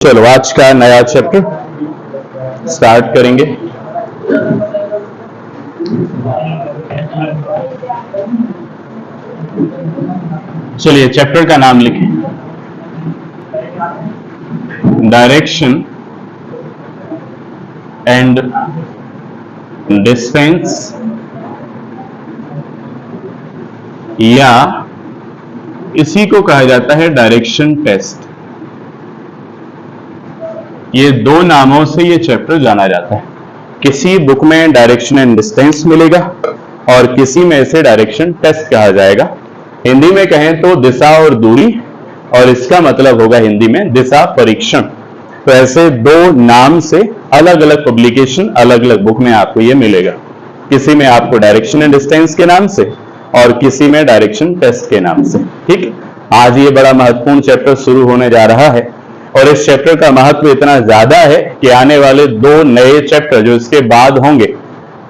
चलो आज का नया चैप्टर स्टार्ट करेंगे। चलिए चैप्टर का नाम लिखें, डायरेक्शन एंड डिस्टेंस, या इसी को कहा जाता है डायरेक्शन टेस्ट। ये दो नामों से ये चैप्टर जाना जाता है। किसी बुक में डायरेक्शन एंड डिस्टेंस मिलेगा और किसी में इसे डायरेक्शन टेस्ट कहा जाएगा। हिंदी में कहें तो दिशा और दूरी, और इसका मतलब होगा हिंदी में दिशा परीक्षण। तो ऐसे दो नाम से अलग अलग पब्लिकेशन, अलग अलग बुक में आपको ये मिलेगा। किसी में आपको डायरेक्शन एंड डिस्टेंस के नाम से और किसी में डायरेक्शन टेस्ट के नाम से। ठीक, आज ये बड़ा महत्वपूर्ण चैप्टर शुरू होने जा रहा है और इस चैप्टर का महत्व इतना ज्यादा है कि आने वाले दो नए चैप्टर जो इसके बाद होंगे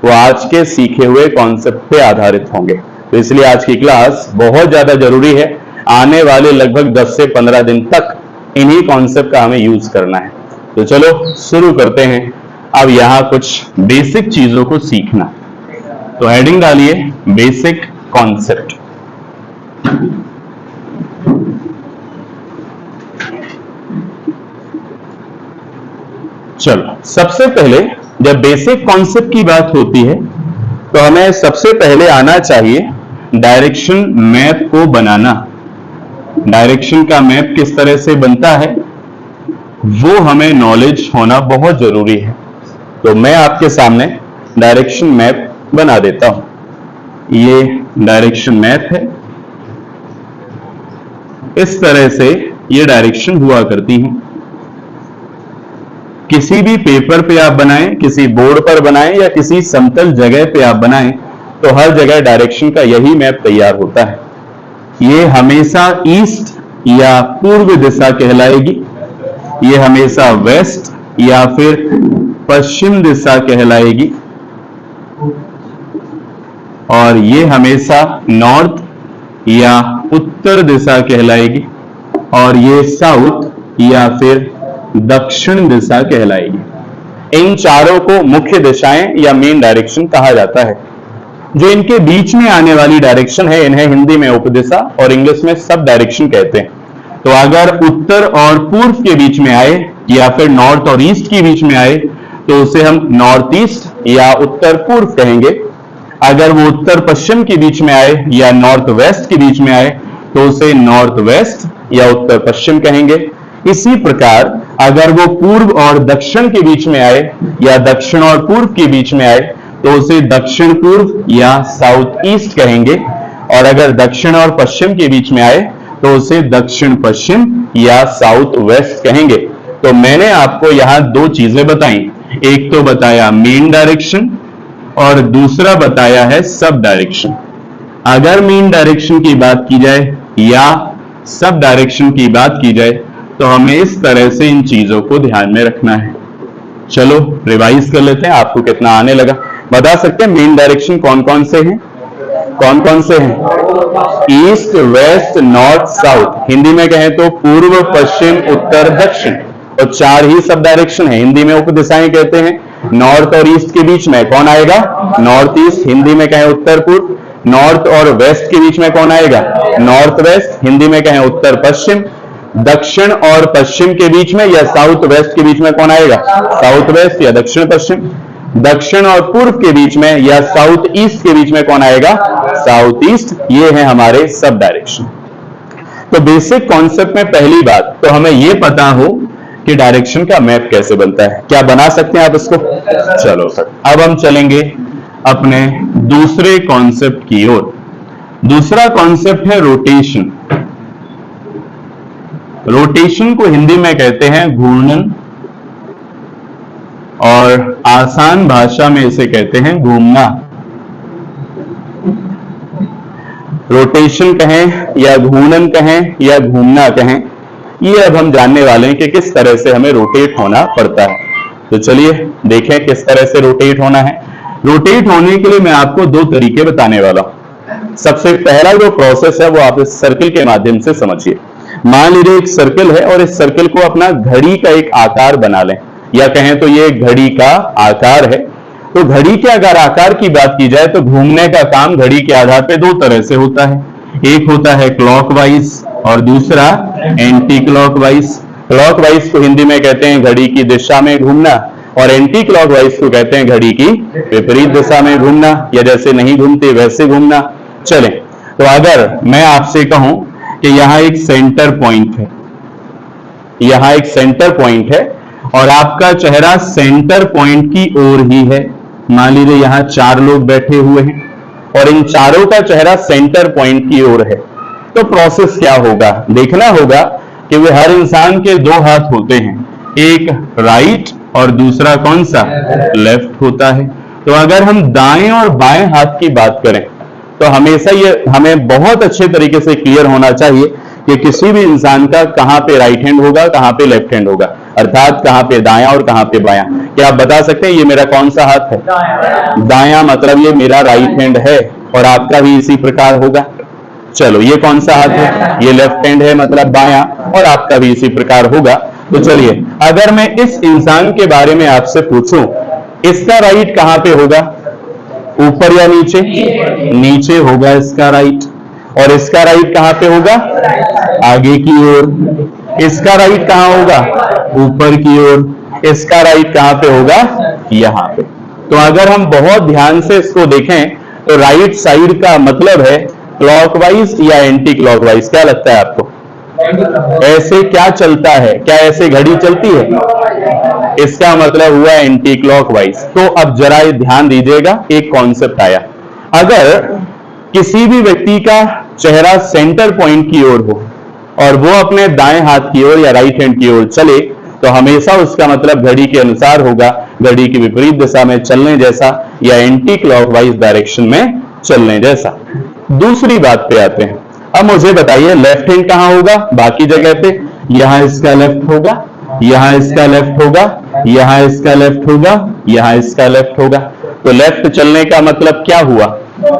वो आज के सीखे हुए कॉन्सेप्ट पे आधारित होंगे। तो इसलिए आज की क्लास बहुत ज्यादा जरूरी है। आने वाले लगभग 10 से 15 दिन तक इन्हीं कॉन्सेप्ट का हमें यूज करना है। तो चलो शुरू करते हैं। अब यहाँ कुछ बेसिक चीजों को सीखना, तो हेडिंग डालिए बेसिक कॉन्सेप्ट। चलो, सबसे पहले जब बेसिक कॉन्सेप्ट की बात होती है तो हमें सबसे पहले आना चाहिए डायरेक्शन मैप को बनाना। डायरेक्शन का मैप किस तरह से बनता है वो हमें नॉलेज होना बहुत जरूरी है। तो मैं आपके सामने डायरेक्शन मैप बना देता हूं। ये डायरेक्शन मैप है, इस तरह से ये डायरेक्शन हुआ करती है। किसी भी पेपर पे आप बनाएं, किसी बोर्ड पर बनाएं या किसी समतल जगह पे आप बनाएं, तो हर जगह डायरेक्शन का यही मैप तैयार होता है। ये हमेशा ईस्ट या पूर्व दिशा कहलाएगी, ये हमेशा वेस्ट या फिर पश्चिम दिशा कहलाएगी, और ये हमेशा नॉर्थ या उत्तर दिशा कहलाएगी, और ये साउथ या फिर दक्षिण दिशा कहलाएगी। इन चारों को मुख्य दिशाएं या मेन डायरेक्शन कहा जाता है। जो इनके बीच में आने वाली डायरेक्शन है इन्हें हिंदी में उपदिशा और इंग्लिश में सब डायरेक्शन कहते हैं। तो अगर उत्तर और पूर्व के बीच में आए या फिर नॉर्थ और ईस्ट के बीच में आए तो उसे हम नॉर्थ ईस्ट या उत्तर पूर्व कहेंगे। अगर वो उत्तर पश्चिम के बीच में आए या नॉर्थ वेस्ट के बीच में आए तो उसे नॉर्थ वेस्ट या उत्तर पश्चिम कहेंगे। इसी प्रकार अगर वो पूर्व और दक्षिण के बीच में आए या दक्षिण और पूर्व के बीच में आए तो उसे दक्षिण पूर्व या साउथ ईस्ट कहेंगे, और अगर दक्षिण और पश्चिम के बीच में आए तो उसे दक्षिण पश्चिम या साउथ वेस्ट कहेंगे। तो मैंने आपको यहां दो चीजें बताई, एक तो बताया मेन डायरेक्शन और दूसरा बताया है सब डायरेक्शन। अगर मेन डायरेक्शन की बात की जाए या सब डायरेक्शन की बात की जाए तो हमें इस तरह से इन चीजों को ध्यान में रखना है। चलो रिवाइज कर लेते हैं, आपको कितना आने लगा। बता सकते हैं मेन डायरेक्शन कौन कौन से हैं? कौन कौन से हैं? East, west, north, south. Hindi में कहें तो पूर्व, पश्चिम, उत्तर, दक्षिण। और चार ही सब डायरेक्शन है, हिंदी में उपदिशाएं कहते हैं। नॉर्थ और ईस्ट के बीच में कौन आएगा? North east. हिंदी में कहें उत्तर पूर्व। नॉर्थ और वेस्ट के बीच में कौन आएगा? North west. हिंदी में कहें उत्तर पश्चिम। दक्षिण और पश्चिम के बीच में या साउथ वेस्ट के बीच में कौन आएगा? साउथ वेस्ट या दक्षिण पश्चिम। दक्षिण और पूर्व के बीच में या साउथ ईस्ट के बीच में कौन आएगा? South east. ये है हमारे सब डायरेक्शन। तो बेसिक कॉन्सेप्ट में पहली बात तो हमें यह पता हो कि डायरेक्शन का मैप कैसे बनता है। क्या बना सकते हैं आप इसको? चलो सर, अब हम चलेंगे अपने दूसरे कॉन्सेप्ट की ओर। दूसरा कॉन्सेप्ट है रोटेशन। रोटेशन को हिंदी में कहते हैं घूर्णन, और आसान भाषा में इसे कहते हैं घूमना। रोटेशन कहें या घूर्णन कहें या घूमना कहें, ये अब हम जानने वाले हैं कि किस तरह से हमें रोटेट होना पड़ता है। तो चलिए देखें किस तरह से रोटेट होना है। रोटेट होने के लिए मैं आपको दो तरीके बताने वाला हूं। सबसे पहला जो प्रोसेस है वो आप इस सर्किल के माध्यम से समझिए। मान लीजिए एक सर्कल है और इस सर्कल को अपना घड़ी का एक आकार बना लें, या कहें तो ये घड़ी का आकार है। तो घड़ी के अगर आकार की बात की जाए तो घूमने का काम घड़ी के आधार पे दो तरह से होता है, एक होता है क्लॉकवाइज और दूसरा एंटी क्लॉकवाइज। क्लॉकवाइज को हिंदी में कहते हैं घड़ी की दिशा में घूमना, और एंटी क्लॉकवाइज को कहते हैं घड़ी की विपरीत दिशा में घूमना, या जैसे नहीं घूमते वैसे घूमना। चलें, तो अगर मैं आपसे कहूं कि यहां एक सेंटर पॉइंट है, यहां एक सेंटर पॉइंट है और आपका चेहरा सेंटर पॉइंट की ओर ही है। मान लीजिए यहां 4 लोग बैठे हुए हैं और इन चारों का चेहरा सेंटर पॉइंट की ओर है, तो प्रोसेस क्या होगा? देखना होगा कि वे हर इंसान के 2 हाथ होते हैं, एक राइट और दूसरा कौन सा? लेफ्ट होता है। तो अगर हम दाएं और बाएं हाथ की बात करें तो हमेशा ये हमें बहुत अच्छे तरीके से क्लियर होना चाहिए कि किसी भी इंसान का कहां पे राइट हैंड होगा, कहां पे लेफ्ट हैंड होगा, अर्थात कहां पे दायां और कहां पे बायां। क्या आप बता सकते हैं ये मेरा कौन सा हाथ है? दायां, मतलब ये मेरा राइट हैंड है, और आपका भी इसी प्रकार होगा। चलो, ये कौन सा हाथ है? ये लेफ्ट हैंड है, मतलब बायां, और आपका भी इसी प्रकार होगा। तो चलिए, अगर मैं इस इंसान के बारे में आपसे पूछूं, इसका राइट कहां पे होगा? ऊपर या नीचे? नीचे होगा इसका राइट। और इसका राइट कहां पे होगा? आगे की ओर। इसका राइट कहां होगा? ऊपर की ओर। इसका राइट कहां पे होगा? यहां पे। तो अगर हम बहुत ध्यान से इसको देखें तो राइट साइड का मतलब है क्लॉकवाइज या एंटी क्लॉकवाइज। क्या लगता है आपको? ऐसे क्या चलता है? क्या ऐसे घड़ी चलती है? इसका मतलब हुआ एंटी क्लॉकवाइज। तो अब जरा ये ध्यान दीजिएगा, एक कॉन्सेप्ट आया। अगर किसी भी व्यक्ति का चेहरा सेंटर पॉइंट की ओर हो और वो अपने दाएं हाथ की ओर या राइट हैंड की ओर चले, तो हमेशा उसका मतलब घड़ी के अनुसार होगा, घड़ी की विपरीत दिशा में चलने जैसा या एंटी क्लॉकवाइज डायरेक्शन में चलने जैसा। दूसरी बात पे आते हैं। अब मुझे बताइए लेफ्ट हैंड कहां होगा? बाकी जगह पे यहां इसका लेफ्ट होगा, यहां इसका लेफ्ट होगा, यहां इसका लेफ्ट होगा, यहां इसका लेफ्ट होगा। तो लेफ्ट चलने का मतलब क्या हुआ?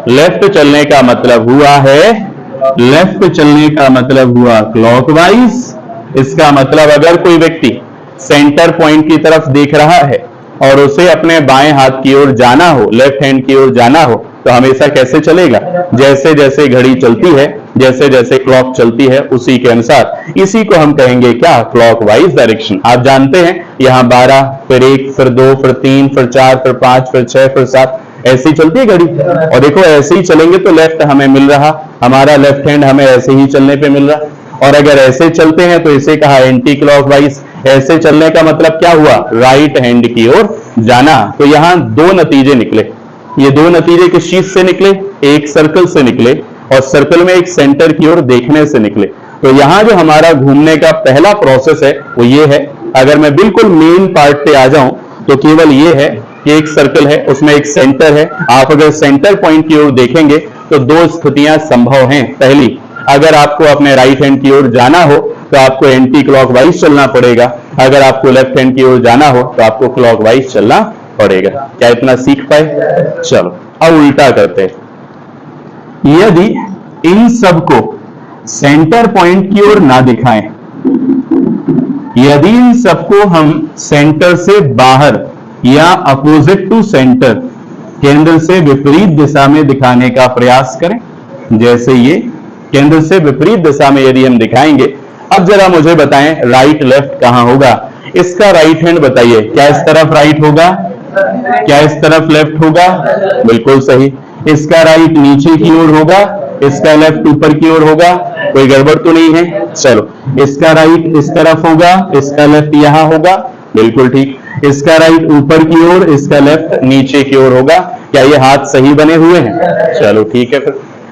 लेफ्ट चलने का मतलब हुआ है, लेफ्ट चलने का मतलब हुआ क्लॉकवाइज। इसका मतलब अगर कोई व्यक्ति सेंटर पॉइंट की तरफ देख रहा है और उसे अपने बाएं हाथ की ओर जाना हो, लेफ्ट हैंड की ओर जाना हो, तो हमेशा कैसे चलेगा? जैसे जैसे घड़ी चलती है, जैसे जैसे क्लॉक चलती है, उसी के अनुसार। इसी को हम कहेंगे क्या? Clockwise direction. आप जानते हैं यहां 12, फिर 1, फिर 2, फिर 3, फिर 4, फिर 5, फिर 6, फिर 7, ऐसी चलती है घड़ी। और देखो ऐसे ही चलेंगे तो लेफ्ट हमें मिल रहा, हमारा लेफ्ट हैंड हमें ऐसे ही चलने पे मिल रहा। और अगर ऐसे चलते हैं तो इसे कहा एंटी क्लॉकवाइज। ऐसे चलने का मतलब क्या हुआ? राइट हैंड की ओर जाना। तो यहां 2 नतीजे निकले। ये 2 नतीजे किस चीज से निकले? एक सर्कल से निकले और सर्कल में एक सेंटर की ओर देखने से निकले। तो यहां जो हमारा घूमने का पहला प्रोसेस है वो ये है। अगर मैं बिल्कुल मेन पार्ट पे आ जाऊं तो केवल ये है कि एक सर्कल है, उसमें एक सेंटर है। आप अगर सेंटर पॉइंट की ओर देखेंगे तो 2 स्थितियां संभव हैं। पहली, अगर आपको अपने राइट हैंड की ओर जाना हो तो आपको एंटी क्लॉकवाइज चलना पड़ेगा, अगर आपको लेफ्ट हैंड की ओर जाना हो तो आपको क्लॉकवाइज चलना पड़ेगा। क्या इतना सीख पाए? चलो, अब उल्टा करते हैं। यदि इन सबको सेंटर पॉइंट की ओर ना दिखाएं, यदि इन सबको हम सेंटर से बाहर या अपोजिट टू सेंटर, केंद्र से विपरीत दिशा में दिखाने का प्रयास करें, जैसे ये केंद्र से विपरीत दिशा में यदि हम दिखाएंगे। अब जरा मुझे बताएं राइट लेफ्ट कहां होगा? इसका राइट हैंड बताइए, क्या इस तरफ राइट होगा? क्या इस तरफ लेफ्ट होगा? बिल्कुल सही। इसका राइट नीचे की ओर होगा, इसका लेफ्ट ऊपर की ओर होगा। कोई गड़बड़ तो नहीं है? चलो, इसका राइट इस तरफ होगा, इसका लेफ्ट यहां होगा। बिल्कुल ठीक। इसका राइट ऊपर की ओर, इसका लेफ्ट नीचे की ओर होगा। क्या ये हाथ सही बने हुए हैं? चलो ठीक है।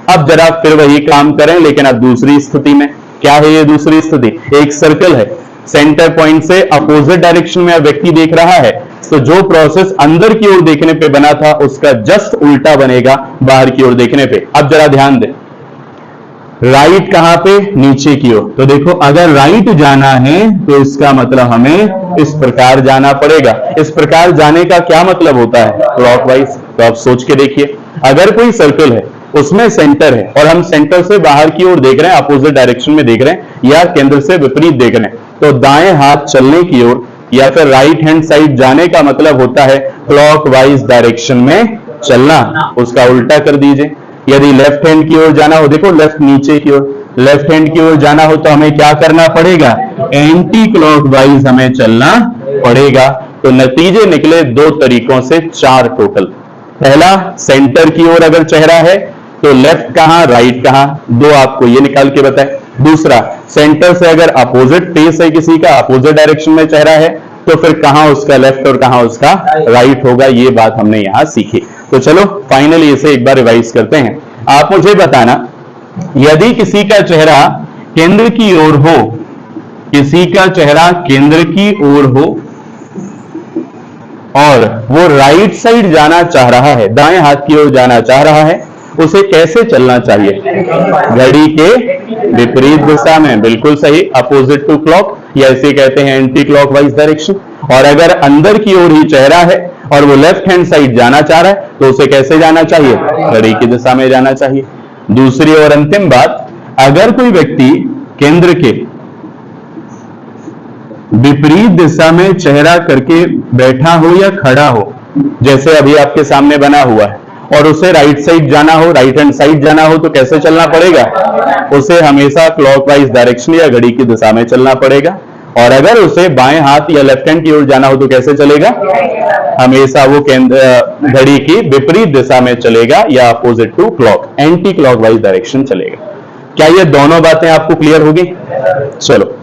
अब जरा फिर वही काम करें, लेकिन अब दूसरी स्थिति में। क्या है ये दूसरी स्थिति? एक सर्कल है, सेंटर पॉइंट से अपोजिट डायरेक्शन में व्यक्ति देख रहा है, तो जो प्रोसेस अंदर की ओर देखने पे बना था उसका जस्ट उल्टा बनेगा बाहर की ओर देखने पे। अब जरा ध्यान दें, राइट कहां पे? नीचे की ओर। तो देखो, अगर राइट जाना है तो इसका मतलब हमें इस प्रकार जाना पड़ेगा। इस प्रकार जाने का क्या मतलब होता है? क्लॉकवाइज। तो आप सोच के देखिए, अगर कोई सर्कल है उसमें सेंटर है और हम सेंटर से बाहर की ओर देख रहे हैं, अपोजिट डायरेक्शन में देख रहे हैं या केंद्र से विपरीत देख रहे हैं, तो दाएं हाथ चलने की ओर या फिर राइट हैंड साइड जाने का मतलब होता है क्लॉकवाइज डायरेक्शन में चलना। उसका उल्टा कर दीजिए, यदि लेफ्ट हैंड की ओर जाना हो, देखो लेफ्ट नीचे की ओर, लेफ्ट हैंड की ओर जाना हो तो हमें क्या करना पड़ेगा, एंटी क्लॉकवाइज हमें चलना पड़ेगा। तो नतीजे निकले दो तरीकों से, चार टोटल। पहला, सेंटर की ओर अगर चेहरा है तो लेफ्ट कहां राइट कहां, दो आपको ये निकाल के बताए। दूसरा, सेंटर से अगर अपोजिट फेस है किसी का, अपोजिट डायरेक्शन में चेहरा है, तो फिर कहां उसका लेफ्ट और कहां उसका राइट होगा, ये बात हमने यहां सीखी। तो चलो फाइनली इसे एक बार रिवाइज करते हैं। आप मुझे बताना, यदि किसी का चेहरा केंद्र की ओर हो, किसी का चेहरा केंद्र की ओर हो और वो राइट साइड जाना चाह रहा है, दाएं हाथ की ओर जाना चाह रहा है, उसे कैसे चलना चाहिए, घड़ी के विपरीत दिशा में। बिल्कुल सही, अपोजिट टू क्लॉक, या इसे कहते हैं एंटी क्लॉकवाइज डायरेक्शन। और अगर अंदर की ओर ही चेहरा है और वो लेफ्ट हैंड साइड जाना चाह रहा है तो उसे कैसे जाना चाहिए, घड़ी की दिशा में जाना चाहिए। दूसरी और अंतिम बात, अगर कोई व्यक्ति केंद्र के विपरीत दिशा में चेहरा करके बैठा हो या खड़ा हो, जैसे अभी आपके सामने बना हुआ है, और उसे राइट साइड जाना हो, राइट हैंड साइड जाना हो, तो कैसे चलना पड़ेगा, उसे हमेशा क्लॉकवाइज डायरेक्शन या घड़ी की दिशा में चलना पड़ेगा। और अगर उसे बाएं हाथ या लेफ्ट हैंड की ओर जाना हो तो कैसे चलेगा, हमेशा वो घड़ी की विपरीत दिशा में चलेगा या opposite to clock, anti clockwise direction चलेगा। क्या ये दोनों बातें आपको क्लियर होगी? चलो।